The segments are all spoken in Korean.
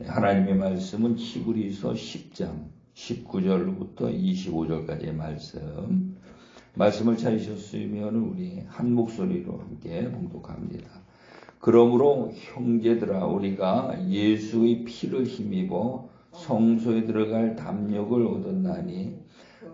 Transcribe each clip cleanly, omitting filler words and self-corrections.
하나님의 말씀은 히브리서 10장 19절부터 25절까지의 말씀을 찾으셨으면 우리 한 목소리로 함께 봉독합니다. 그러므로 형제들아, 우리가 예수의 피를 힘입어 성소에 들어갈 담력을 얻었나니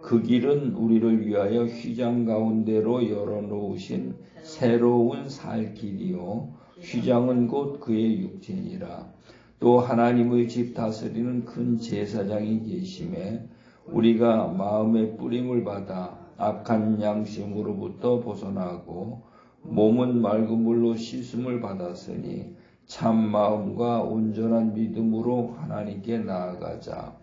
그 길은 우리를 위하여 휘장 가운데로 열어놓으신 새로운 살 길이요 휘장은 곧 그의 육체니라. 또 하나님의 집 다스리는 큰 제사장이 계심에 우리가 마음의 뿌림을 받아 악한 양심으로부터 벗어나고 몸은 맑은 물로 씻음을 받았으니 참 마음과 온전한 믿음으로 하나님께 나아가자.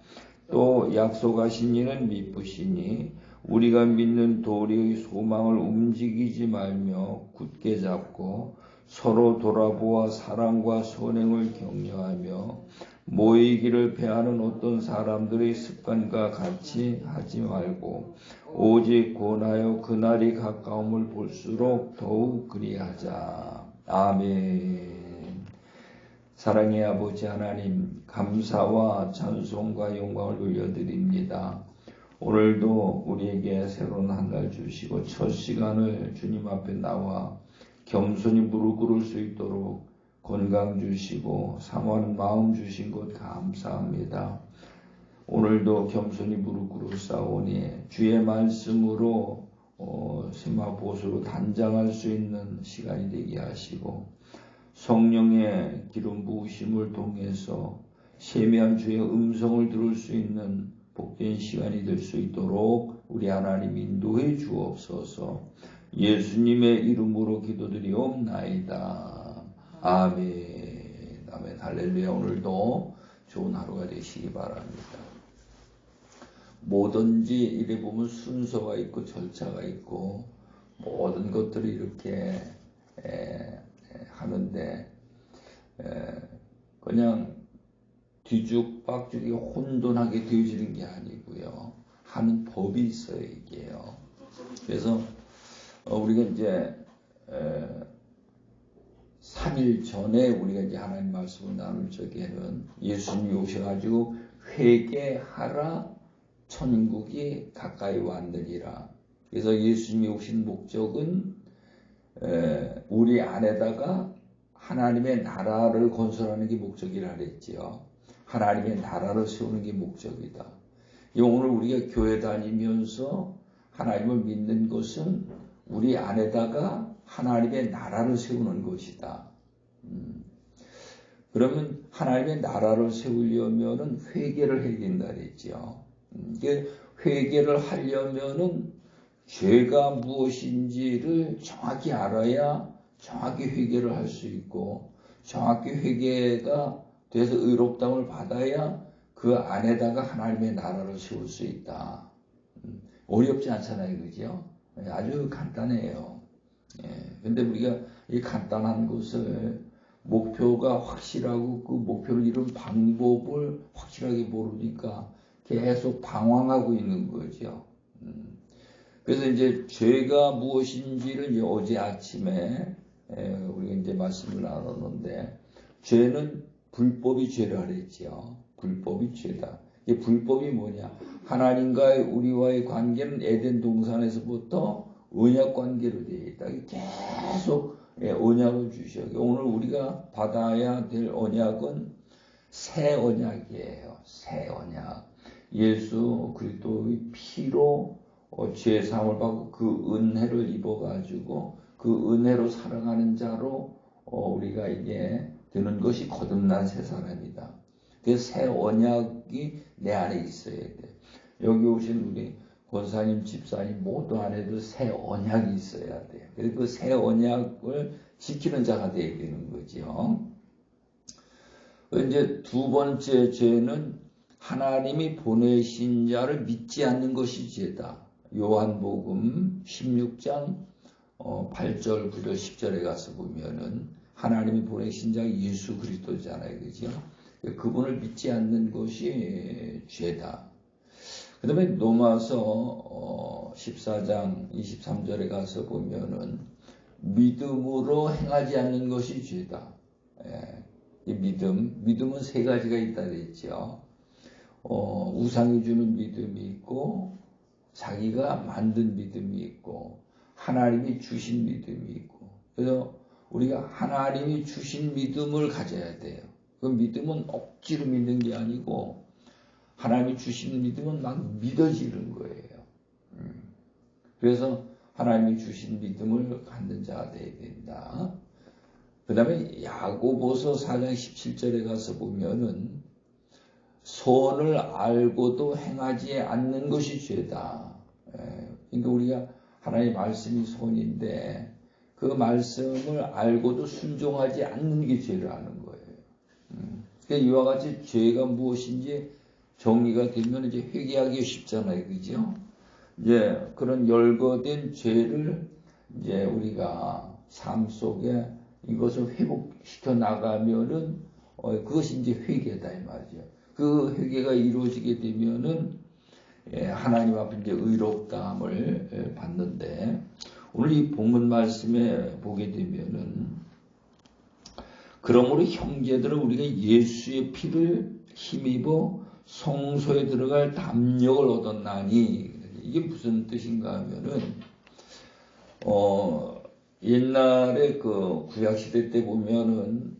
또 약속하신 이는 미쁘시니 우리가 믿는 도리의 소망을 움직이지 말며 굳게 잡고 서로 돌아보아 사랑과 선행을 격려하며 모이기를 패하는 어떤 사람들의 습관과 같이 하지 말고 오직 권하여 그날이 가까움을 볼수록 더욱 그리하자. 아멘. 사랑의 아버지 하나님, 감사와 찬송과 영광을 돌려드립니다. 오늘도 우리에게 새로운 한 날 주시고 첫 시간을 주님 앞에 나와 겸손히 무릎 꿇을 수 있도록 건강 주시고 사모하는 마음 주신 것 감사합니다. 오늘도 겸손히 무릎 꿇으사오니 주의 말씀으로 세마보수로 단장할 수 있는 시간이 되게 하시고 성령의 기름 부으심을 통해서 세미한 주의 음성을 들을 수 있는 복된 시간이 될 수 있도록 우리 하나님 인도해 주옵소서. 예수님의 이름으로 기도드리옵나이다. 아멘. 아멘. 할렐루야. 오늘도 좋은 하루가 되시기 바랍니다. 뭐든지 이래 보면 순서가 있고 절차가 있고 모든 것들을 이렇게 하는데 그냥 뒤죽박죽이 혼돈하게 되어지는 게 아니고요. 하는 법이 있어요, 이게요. 그래서 우리가 이제 3일 전에 우리가 이제 하나님 말씀을 나눌 적에는 예수님이 오셔가지고 회개하라 천국이 가까이 왔느니라. 그래서 예수님이 오신 목적은 우리 안에다가 하나님의 나라를 건설하는 게 목적이라 그랬지요. 하나님의 나라를 세우는 게 목적이다. 오늘 우리가 교회 다니면서 하나님을 믿는 것은 우리 안에다가 하나님의 나라를 세우는 것이다. 그러면 하나님의 나라를 세우려면은 회개를 해야 된다 그랬죠. 회개를 하려면은 죄가 무엇인지를 정확히 알아야 정확히 회개를 할 수 있고 정확히 회개가 돼서 의롭다움을 받아야 그 안에다가 하나님의 나라를 세울 수 있다. 어렵지 않잖아요, 그죠? 아주 간단해요. 근데 우리가 이 간단한 것을 목표가 확실하고 그 목표를 이룬 방법을 확실하게 모르니까 계속 방황하고 있는 거죠. 그래서 이제 죄가 무엇인지를 이제 어제 아침에 우리가 이제 말씀을 나눴는데 죄는 불법이 죄라 그랬죠. 불법이 죄다. 이게 불법이 뭐냐? 하나님과의 우리와의 관계는 에덴 동산에서부터 언약 관계로 되어 있다. 계속 언약을 주셔요. 오늘 우리가 받아야 될 언약은 새 언약이에요. 새 언약. 예수 그리스도의 피로 죄 사함을 받고 그 은혜를 입어가지고 그 은혜로 살아가는 자로 우리가 이게 되는 것이 거듭난 새 사람이다. 그 새 언약이 내 안에 있어야 돼. 여기 오신 우리 권사님, 집사님 모두 안에도 새 언약이 있어야 돼요. 그래서 그 새 언약을 지키는 자가 되어야 되는 거죠. 이제 두 번째 죄는 하나님이 보내신 자를 믿지 않는 것이 죄다. 요한복음 16장 8절, 9절, 10절에 가서 보면은 하나님이 보내신 자가 예수 그리스도잖아요. 그죠? 그분을 믿지 않는 것이 죄다. 그 다음에 로마서 14장 23절에 가서 보면은 믿음으로 행하지 않는 것이 죄다. 이 믿음은 세 가지가 있다 그랬죠. 우상이 주는 믿음이 있고, 자기가 만든 믿음이 있고, 하나님이 주신 믿음이 있고. 그래서 우리가 하나님이 주신 믿음을 가져야 돼요. 그 믿음은 억지로 믿는 게 아니고, 하나님이 주신 믿음은 막 믿어지는 거예요. 그래서 하나님이 주신 믿음을 갖는 자가 되어야 된다. 그 다음에 야고보서 4장 17절에 가서 보면은 선을 알고도 행하지 않는 것이 죄다. 그러니까 우리가 하나님의 말씀이 선인데 그 말씀을 알고도 순종하지 않는 게 죄라는 거예요. 그러니까 이와 같이 죄가 무엇인지 정리가 되면 이제 회개하기 쉽잖아요. 그죠? 이제 그런 열거된 죄를 이제 우리가 삶 속에 이것을 회복시켜 나가면은 그것이 이제 회개다 이 말이죠. 그 회개가 이루어지게 되면은 하나님 앞에 이제 의롭다함을 받는데 오늘 이 본문 말씀에 보게 되면은 그러므로 형제들은 우리가 예수의 피를 힘입어 성소에 들어갈 담력을 얻었나니 이게 무슨 뜻인가 하면은 옛날에 그 구약시대 때 보면은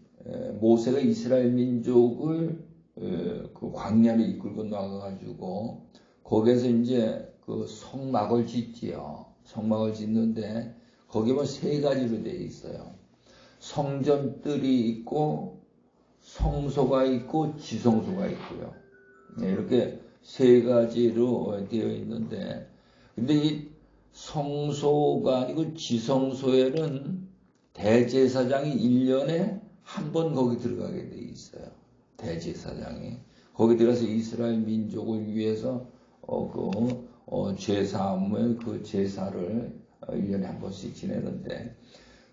모세가 이스라엘 민족을 그 광야를 이끌고 나가가지고 거기에서 이제 그 성막을 짓지요. 성막을 짓는데 거기만 세 가지로 되어 있어요. 성전뜰이 있고 성소가 있고 지성소가 있고요. 이렇게 세 가지로 되어 있는데 근데 이 성소가 아니고 지성소에는 대제사장이 1년에 한 번 거기 들어가게 돼 있어요. 대제사장이 거기 들어가서 이스라엘 민족을 위해서 제사함의 그 제사를 1년에 한 번씩 지내는데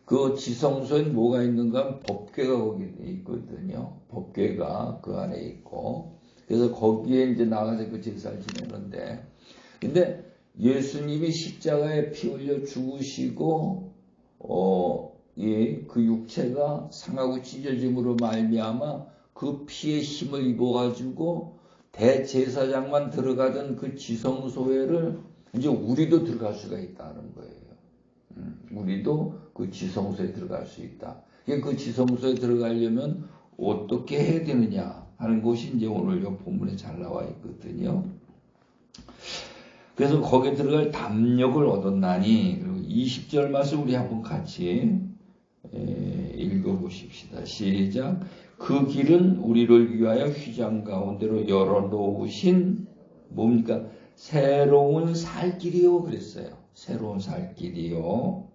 그 지성소엔 뭐가 있는가? 법궤가 거기 있거든요. 법궤가 그 안에 있고 그래서 거기에 이제 나가서 그 제사를 지내는데 근데 예수님이 십자가에 피 흘려 죽으시고 그 육체가 상하고 찢어짐으로 말미암아 그 피의 힘을 입어가지고 대제사장만 들어가던 그 지성소회를 이제 우리도 들어갈 수가 있다는 거예요. 우리도 그 지성소에 들어갈 수 있다. 그 지성소에 들어가려면 어떻게 해야 되느냐 하는 것이 이제 오늘 이 본문에 잘 나와 있거든요. 그래서 거기에 들어갈 담력을 얻었나니 20절 말씀 우리 한번 같이 읽어보십시다. 시작. 그 길은 우리를 위하여 휘장 가운데로 열어놓으신 뭡니까? 새로운 살 길이요 그랬어요. 새로운 살 길이요.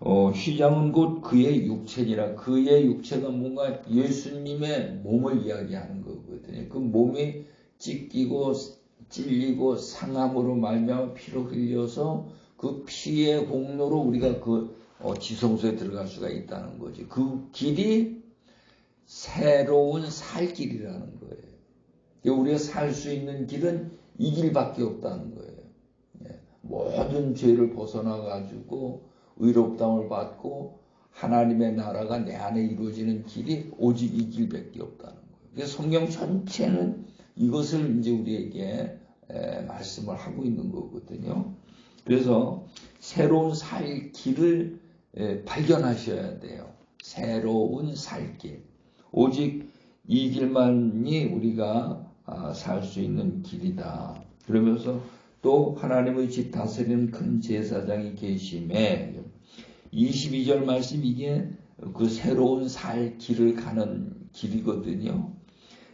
휘장은 곧 그의 육체니라. 그의 육체가 뭔가 예수님의 몸을 이야기하는 거거든요. 그 몸이 찢기고 찔리고 상함으로 말미암아 피로 흘려서 그 피의 공로로 우리가 그 지성소에 들어갈 수가 있다는 거지. 그 길이 새로운 살 길이라는 거예요. 우리가 살 수 있는 길은 이 길밖에 없다는 거예요. 모든 죄를 벗어나 가지고 의롭다움을 받고 하나님의 나라가 내 안에 이루어지는 길이 오직 이 길밖에 없다는 거예요. 그래서 성경 전체는 이것을 이제 우리에게 말씀을 하고 있는 거거든요. 그래서 새로운 살 길을 발견하셔야 돼요. 새로운 살 길. 오직 이 길만이 우리가 살 수 있는 길이다. 그러면서 또 하나님의 집 다스리는 큰 제사장이 계심에 22절 말씀 이게 그 새로운 살 길을 가는 길이거든요.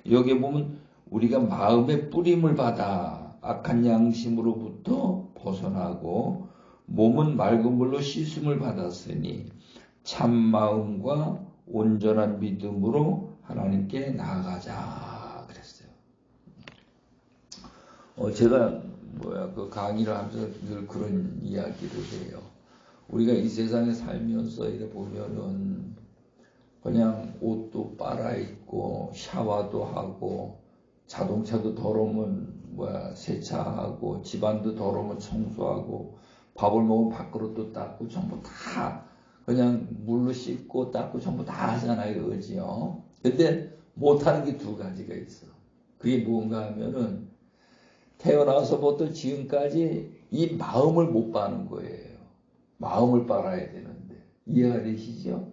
여기에 보면 우리가 마음의 뿌림을 받아 악한 양심으로부터 벗어나고 몸은 맑은 물로 씻음을 받았으니 참 마음과 온전한 믿음으로 하나님께 나아가자 그랬어요. 제가 그 강의를 하면서 늘 그런 이야기를 해요. 우리가 이 세상에 살면서 이래 보면은 그냥 옷도 빨아입고 샤워도 하고 자동차도 더러우면 세차하고 집안도 더러우면 청소하고 밥을 먹으면 밥그릇도 닦고 전부 다 그냥 물로 씻고 닦고 전부 다 하잖아요. 그지요? 근데 못하는 게 두 가지가 있어. 그게 뭔가 하면은 태어나서부터 지금까지 이 마음을 못 바는 거예요. 마음을 빨아야 되는데. 이해가 되시죠?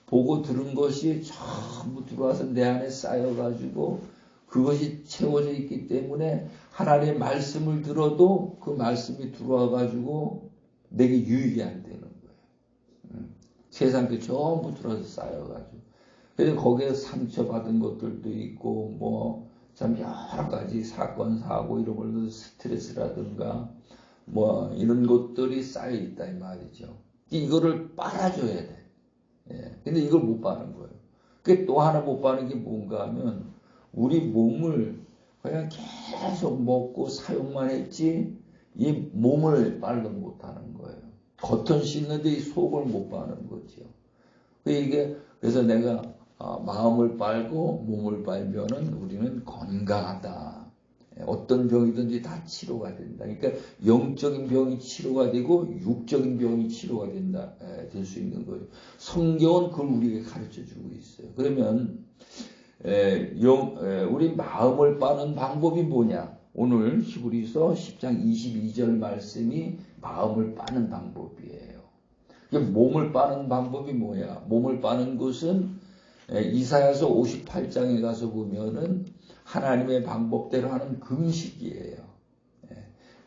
보고 들은 것이 전부 들어와서 내 안에 쌓여가지고 그것이 채워져 있기 때문에 하나님의 말씀을 들어도 그 말씀이 들어와가지고 내게 유익이 안 되는 거예요. 세상 게 전부 들어와서 쌓여가지고. 그래서 거기에 상처받은 것들도 있고 뭐 참 여러 가지 사건, 사고 이런 걸로 스트레스라든가 뭐 이런 것들이 쌓여 있다 이 말이죠. 이거를 빨아줘야 돼. 예. 근데 이걸 못 바는 거예요. 그 또 하나 못 바는 게 뭔가 하면 우리 몸을 그냥 계속 먹고 사용만 했지 이 몸을 빨면 못 하는 거예요. 겉은 씻는데 이 속을 못 바는 거죠. 그래서 내가 마음을 빨고 몸을 빨면은 우리는 건강하다. 어떤 병이든지 다 치료가 된다. 그러니까 영적인 병이 치료가 되고 육적인 병이 치료가 된다, 될 수 있는 거예요. 성경은 그걸 우리에게 가르쳐 주고 있어요. 그러면 우리 마음을 빠는 방법이 뭐냐? 오늘 히브리서 10장 22절 말씀이 마음을 빠는 방법이에요. 몸을 빠는 방법이 뭐야? 몸을 빠는 것은 이사야서 58장에 가서 보면은 하나님의 방법대로 하는 금식이에요.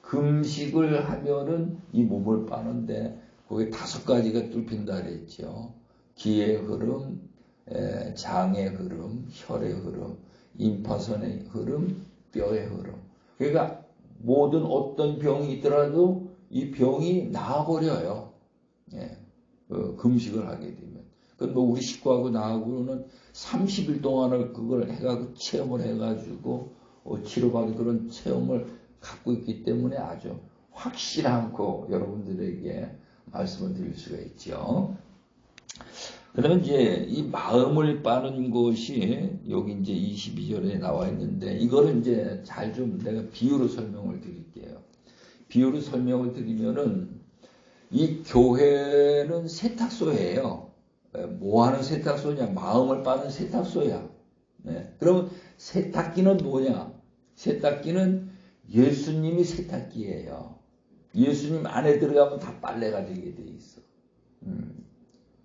금식을 하면은 이 몸을 빠는데 거기 5가지가 뚫힌다 그랬죠. 기의 흐름, 장의 흐름, 혈의 흐름, 임파선의 흐름, 뼈의 흐름. 그러니까 모든 어떤 병이 있더라도 이 병이 나아버려요. 금식을 하게 되면. 뭐 우리 식구하고 나하고는 30일 동안을 그걸 해가지고 체험을 해가지고 치료받은 그런 체험을 갖고 있기 때문에 아주 확실하고 여러분들에게 말씀을 드릴 수가 있죠. 그러면 이제 이 마음을 빠는 것이 여기 이제 22절에 나와 있는데 이거를 이제 잘 좀 내가 비유로 설명을 드릴게요. 비유로 설명을 드리면은 이 교회는 세탁소예요. 뭐 하는 세탁소냐? 마음을 빠는 세탁소야. 그러면 세탁기는 뭐냐? 세탁기는 예수님이 세탁기예요. 예수님 안에 들어가면 다 빨래가 되게 돼 있어.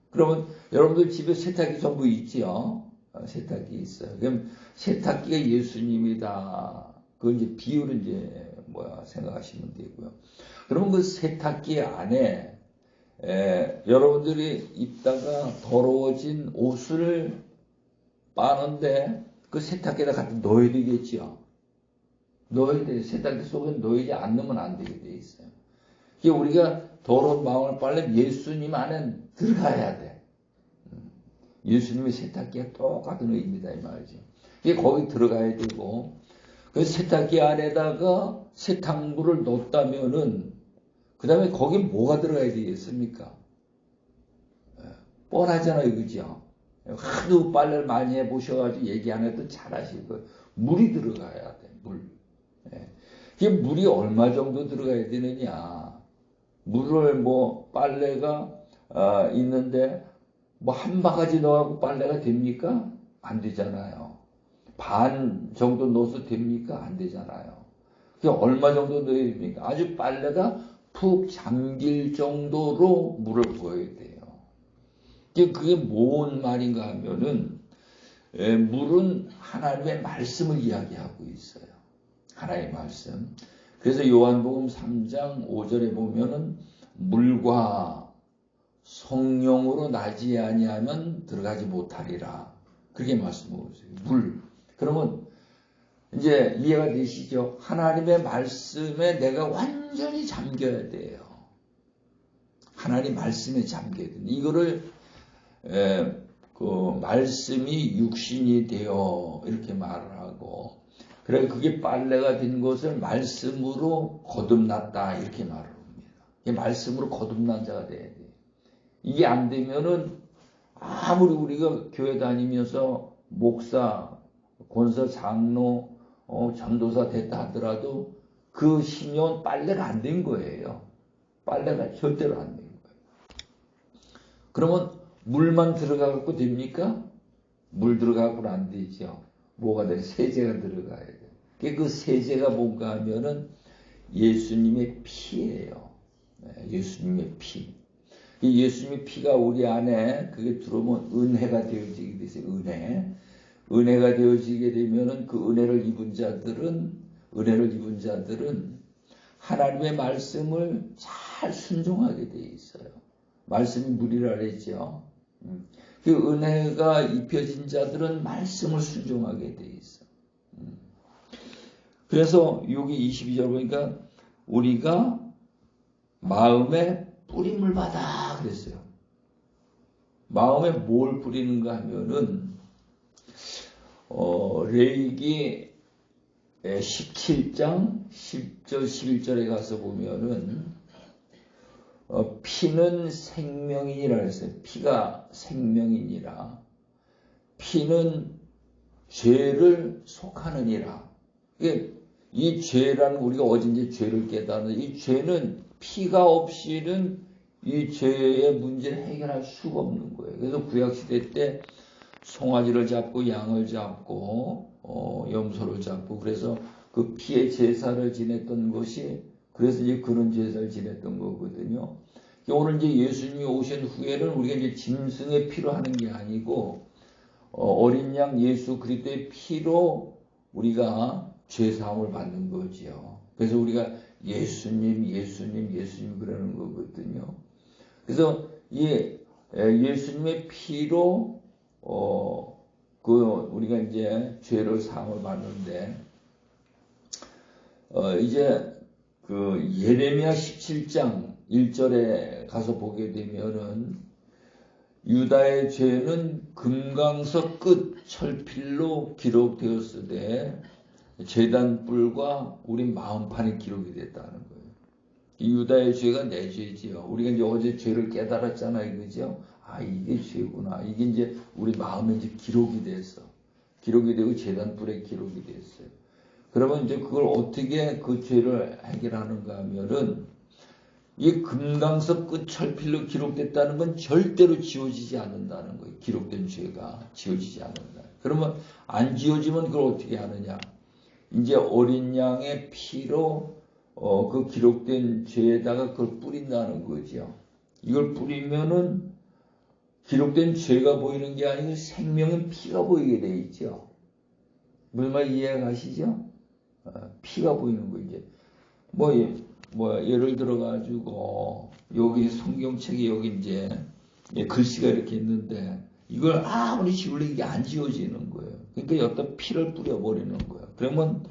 그러면 여러분들 집에 세탁기 전부 있지요? 세탁기 있어요. 그럼 세탁기가 예수님이다. 그건 이제 비유를 이제 생각하시면 되고요. 그러면 그 세탁기 안에 여러분들이 입다가 더러워진 옷을 빠는데 그 세탁기에다 갖다 넣어야 되겠지요. 넣어야 돼. 세탁기 속에 넣지 않으면 안 되게 돼 있어요. 우리가 더러운 마음을 빨려면 예수님 안에 들어가야 돼. 예수님의 세탁기가 똑같은 의미다 이 말이죠. 거기 들어가야 되고 그 세탁기 안에다가 세탁물을 넣었다면은 그 다음에 거기 뭐가 들어가야 되겠습니까? 뻔하잖아요. 그죠? 하도 빨래를 많이 해보셔가지고 얘기 안 해도 잘 아실 거예요. 물이 들어가야 돼. 물. 이게 물이 얼마 정도 들어가야 되느냐. 물을 빨래가 있는데 한 바가지 넣어갖고 빨래가 됩니까? 안 되잖아요. 반 정도 넣어서 됩니까? 안 되잖아요. 그게 얼마 정도 넣어야 됩니까? 아주 빨래가 푹 잠길 정도로 물을 부어야 돼요. 그게 뭔 말인가 하면은 물은 하나님의 말씀을 이야기하고 있어요. 하나님의 말씀. 그래서 요한복음 3장 5절에 보면은 물과 성령으로 나지 아니하면 들어가지 못하리라. 그렇게 말씀하고 있어요. 물. 그러면 이제 이해가 되시죠? 하나님의 말씀에 내가 완전히 잠겨야 돼요. 하나님 말씀에 잠겨야 돼요. 이거를 그 말씀이 육신이 되어 이렇게 말을 하고 그래 그게 빨래가 된 것을 말씀으로 거듭났다 이렇게 말을 합니다. 이게 말씀으로 거듭난 자가 돼야 돼요. 이게 안 되면은 아무리 우리가 교회 다니면서 목사, 권사, 장로, 전도사 됐다 하더라도 그 신령은 빨래가 안 된 거예요. 빨래가 절대로 안 된 거예요. 그러면 물만 들어가갖고 됩니까? 물 들어가고는 안 되죠. 뭐가 돼? 세제가 들어가야 돼. 그 세제가 뭔가 하면은 예수님의 피예요. 예수님의 피. 이 예수님의 피가 우리 안에 그게 들어오면 은혜가 되어지게 되세요. 은혜가 되어지게 되면은 그 은혜를 입은 자들은 하나님의 말씀을 잘 순종하게 돼 있어요. 말씀이 물이라 그랬죠. 그 은혜가 입혀진 자들은 말씀을 순종하게 돼 있어. 그래서 여기 22절 보니까 우리가 마음에 뿌림을 받아 그랬어요. 마음에 뭘 뿌리는가 하면은 레위기 17장 10절 11절에 가서 보면은 피는 생명이니라 그랬어요. 피가 생명이니라. 피는 죄를 속하느니라. 이 죄라는 우리가 어딘지 죄를 깨닫는 이 죄는 피가 없이는 이 죄의 문제를 해결할 수가 없는 거예요. 그래서 구약시대 때 송아지를 잡고 양을 잡고 염소를 잡고 그래서 그 피의 제사를 지냈던 것이 그래서 이제 그런 제사를 지냈던 거거든요. 오늘 이제 예수님이 오신 후에는 우리가 이제 짐승의 피로 하는 게 아니고 어린 양 예수 그리스도의 피로 우리가 죄 사함을 받는 거지요. 그래서 우리가 예수님 그러는 거거든요. 그래서 이 예수님의 피로 우리가 이제 죄를 사함을 받는데 이제 그 예레미야 17장 1절에 가서 보게 되면은 유다의 죄는 금강석 끝 철필로 기록되었으되 제단 뿔과 우리 마음판에 기록이 됐다는 거예요. 이 유다의 죄가 내 죄지요. 우리가 이제 어제 죄를 깨달았잖아요, 그죠? 아, 이게 죄구나. 이게 이제 우리 마음에 이제 기록이 됐어. 기록이 되고 제단 뿔에 기록이 됐어요. 그러면 이제 그걸 어떻게 그 죄를 해결하는가 하면은 이 금강석 끝 철필로 기록됐다는 건 절대로 지워지지 않는다는 거예요. 기록된 죄가 지워지지 않는다. 그러면 안 지워지면 그걸 어떻게 하느냐? 이제 어린 양의 피로 그 기록된 죄에다가 그걸 뿌린다는 거죠. 이걸 뿌리면은 기록된 죄가 보이는 게 아니고 생명은 피가 보이게 돼 있죠. 무슨 말 이해가 가시죠? 피가 보이는 거 이제 예를 들어 가지고 여기 성경책에 여기 이제 글씨가 이렇게 있는데 이걸 아무리 지우려고 이게 안 지워지는 거예요. 그러니까 여기다 피를 뿌려버리는 거예요. 그러면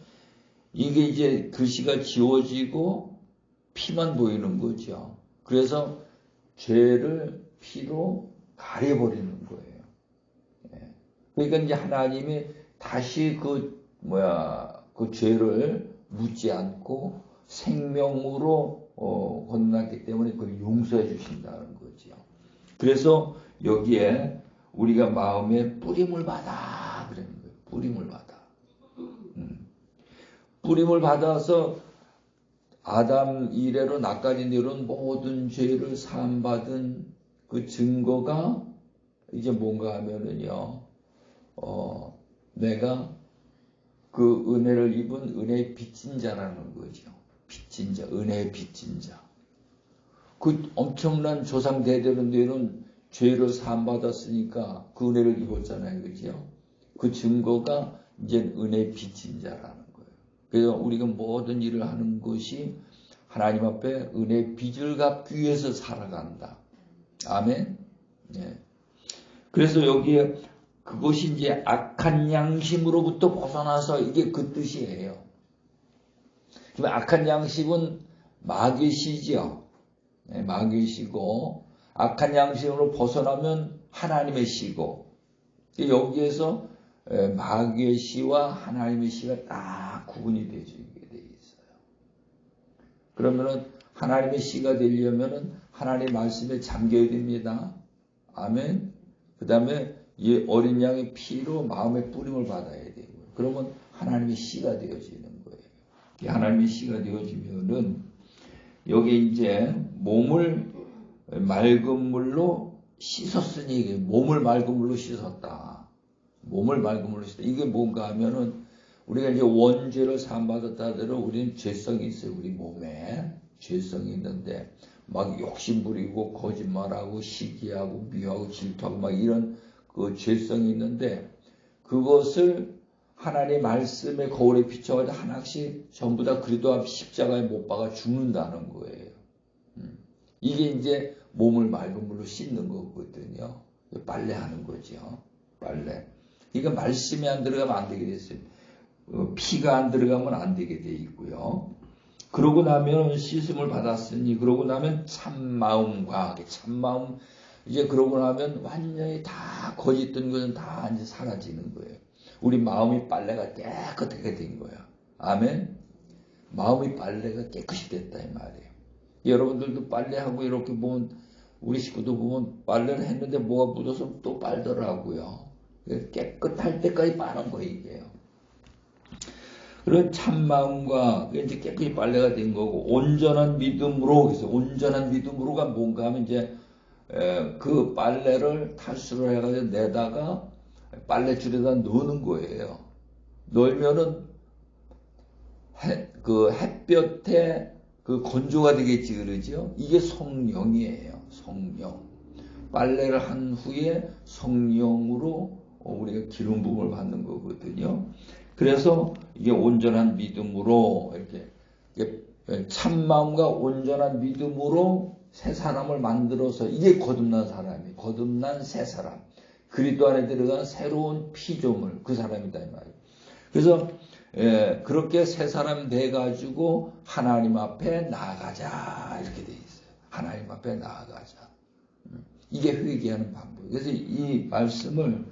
이게 이제 글씨가 지워지고 피만 보이는 거죠. 그래서 죄를 피로 가려버리는 거예요. 그러니까 이제 하나님이 다시 그 죄를 묻지 않고 생명으로 건너기 때문에 그걸 용서해 주신다는 거죠. 그래서 여기에 우리가 마음에 뿌림을 받아 그러는 거예요. 뿌림을 받아. 뿌림을 받아서 아담 이래로 나까지 내려온 모든 죄를 사함받은 그 증거가 이제 뭔가 하면은요, 내가 그 은혜를 입은 은혜의 빚진 자라는 거죠. 빚진 자, 은혜의 빚진 자. 그 엄청난 조상 대대로는 죄를 사함받았으니까 그 은혜를 입었잖아요. 그죠? 그 증거가 이제 은혜의 빚진 자라는 거예요. 그래서 우리가 모든 일을 하는 것이 하나님 앞에 은혜의 빚을 갚기 위해서 살아간다. 아멘. 네. 그래서 여기에 그것이 이제 악한 양심으로부터 벗어나서 이게 그 뜻이에요. 그럼 악한 양심은 마귀의 시지요. 네, 마귀의 시고 악한 양심으로 벗어나면 하나님의 시고 여기에서 마귀의 시와 하나님의 시가 딱 구분이 되어지게 돼 있어요. 그러면은 하나님의 시가 되려면은 하나님의 말씀에 잠겨야 됩니다. 아멘. 그 다음에 이 어린 양의 피로 마음의 뿌림을 받아야 되고 그러면 하나님의 씨가 되어지는 거예요. 이 하나님의 씨가 되어지면은 여기 이제 몸을 맑은 물로 씻었으니 몸을 맑은 물로 씻었다. 몸을 맑은 물로 씻었다. 이게 뭔가 하면은 우리가 이제 원죄를 사함받았다대로 우리는 죄성이 있어요. 우리 몸에 죄성이 있는데 막 욕심 부리고 거짓말하고 시기하고 미워하고 질투하고 막 이런 그 죄성이 있는데 그것을 하나님의 말씀의 거울에 비춰가지고 하나씩 전부 다 그리스도 앞 십자가에 못 박아 죽는다는 거예요. 이게 이제 몸을 맑은 물로 씻는 거거든요. 빨래하는 거죠. 빨래. 그러니까 말씀이 안 들어가면 안 되게 됐어요. 피가 안 들어가면 안 되게 돼 있고요. 그러고 나면 씻음을 받았으니 그러고 나면 참마음과 참마음 이제 그러고 나면 완전히 다 거짓된 것은 다 이제 사라지는 거예요. 우리 마음이 빨래가 깨끗하게 된 거야. 아멘. 마음이 빨래가 깨끗이 됐다 이 말이에요. 여러분들도 빨래하고 이렇게 보면 우리 식구도 보면 빨래를 했는데 뭐가 묻어서 또 빨더라고요. 깨끗할 때까지 빠는 거예요 이게요. 그런 참마음과 이제 깨끗이 빨래가 된 거고 온전한 믿음으로 그래서 온전한 믿음으로가 뭔가 하면 이제 그 빨래를 탈수를 해가지고 내다가 빨래줄에다 넣는 거예요. 넣으면은 그 햇볕에 그 건조가 되겠지 그러죠. 이게 성령이에요. 성령. 빨래를 한 후에 성령으로 우리가 기름 부음을 받는 거거든요. 그래서 이게 온전한 믿음으로 이렇게 참마음과 온전한 믿음으로 새 사람을 만들어서 이게 거듭난 사람이 거듭난 새 사람 그리스도 안에 들어간 새로운 피조물 그 사람이다 이 말이에요. 그래서 그렇게 새 사람 돼 가지고 하나님 앞에 나아가자 이렇게 돼 있어요. 하나님 앞에 나아가자. 이게 회개하는 방법. 그래서 이 말씀을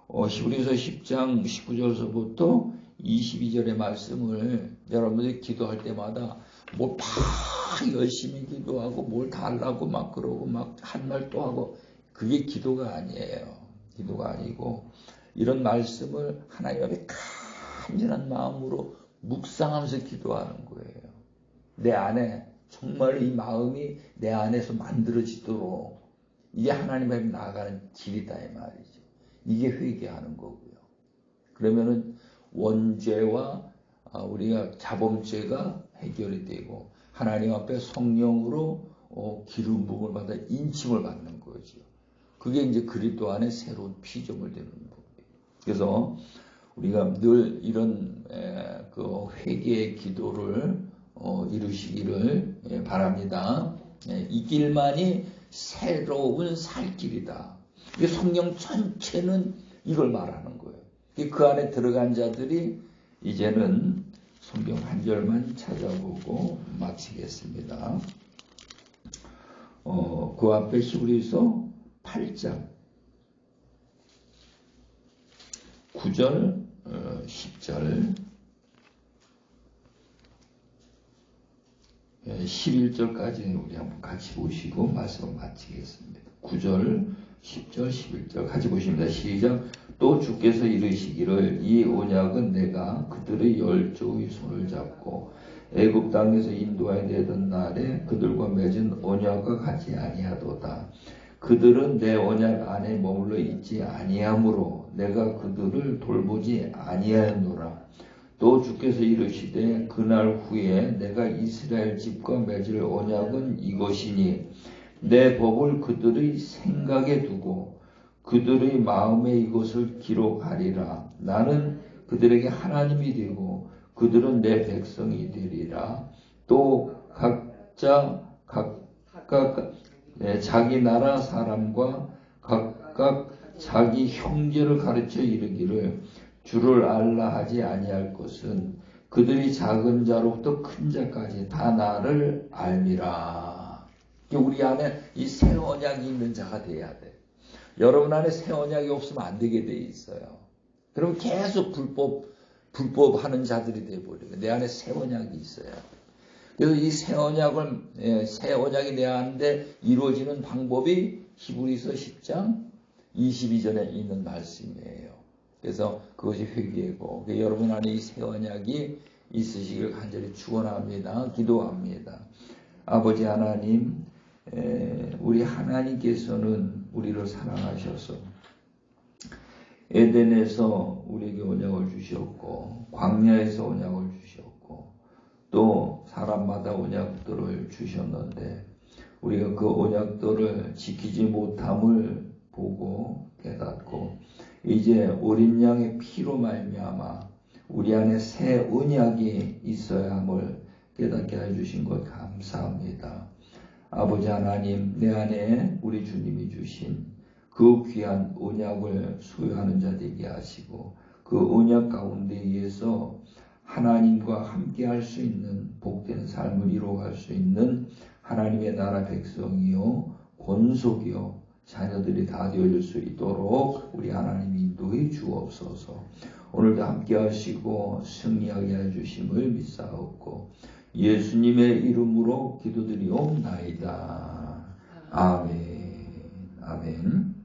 히브리서 10장 19절서부터 22절의 말씀을 여러분들이 기도할 때마다 뭘 막 열심히 기도하고 뭘 달라고 막 그러고 막 한 말 또 하고 그게 기도가 아니에요. 기도가 아니고 이런 말씀을 하나님 앞에 간절한 마음으로 묵상하면서 기도하는 거예요. 내 안에 정말 이 마음이 내 안에서 만들어지도록 이게 하나님 앞에 나아가는 길이다 이 말이죠. 이게 회개하는 거고요. 그러면은 원죄와 우리가 자범죄가 해결이 되고 하나님 앞에 성령으로 기름 부음을 받아 인침을 받는 거죠. 그게 이제 그리스도 안에 새로운 피조물 되는 거예요. 그래서 우리가 늘 이런 그 회개의 기도를 이루시기를 바랍니다. 이 길만이 새로운 살 길이다. 성령 전체는 이걸 말하는 거예요. 그 안에 들어간 자들이 이제는 성경 한 절만 찾아보고 마치겠습니다. 그 앞에 히브리서 8장 9절 10절 11절까지 우리 한번 같이 보시고 말씀을 마치겠습니다. 9절 10절 11절 같이 보십니다. 시작. 또 주께서 이르시기를 이 언약은 내가 그들의 열조의 손을 잡고 애굽 땅에서 인도하여 내던 날에 그들과 맺은 언약과 같이 아니하도다. 그들은 내 언약 안에 머물러 있지 아니하므로 내가 그들을 돌보지 아니하였노라. 또 주께서 이르시되 그날 후에 내가 이스라엘 집과 맺을 언약은 이것이니 내 법을 그들의 생각에 두고 그들의 마음에 이것을 기록하리라. 나는 그들에게 하나님이 되고 그들은 내 백성이 되리라. 또 각각 자기 나라 사람과 각각 자기 형제를 가르쳐 이르기를 주를 알라 하지 아니할 것은 그들이 작은 자로부터 큰 자까지 다 나를 알미라. 우리 안에 이 새 언약이 있는 자가 돼야 돼. 여러분 안에 새 언약이 없으면 안 되게 돼 있어요. 그럼 계속 불법 하는 자들이 돼버려요. 내 안에 새 언약이 있어요. 그래서 이 새 언약이 내 안에 이루어지는 방법이 히브리서 10장 22절에 있는 말씀이에요. 그래서 그것이 회개고 여러분 안에 이 새 언약이 있으시길 간절히 축원합니다. 기도합니다. 아버지 하나님, 우리 하나님께서는 우리를 사랑하셔서 에덴에서 우리에게 언약을 주셨고 광야에서 언약을 주셨고 또 사람마다 언약들을 주셨는데 우리가 그 언약들을 지키지 못함을 보고 깨닫고 이제 어린 양의 피로 말미암아 우리 안에 새 언약이 있어야 함을 깨닫게 해주신 것 감사합니다. 아버지 하나님, 내 안에 우리 주님이 주신 그 귀한 언약을 소유하는 자 되게 하시고 그 언약 가운데 의해서 하나님과 함께 할 수 있는 복된 삶을 이루어갈 수 있는 하나님의 나라 백성이요 권속이요 자녀들이 다 되어질 수 있도록 우리 하나님이 인도해 주옵소서. 오늘도 함께 하시고 승리하게 해주심을 믿사옵고 예수님의 이름으로 기도드리옵나이다. 아멘. 아멘.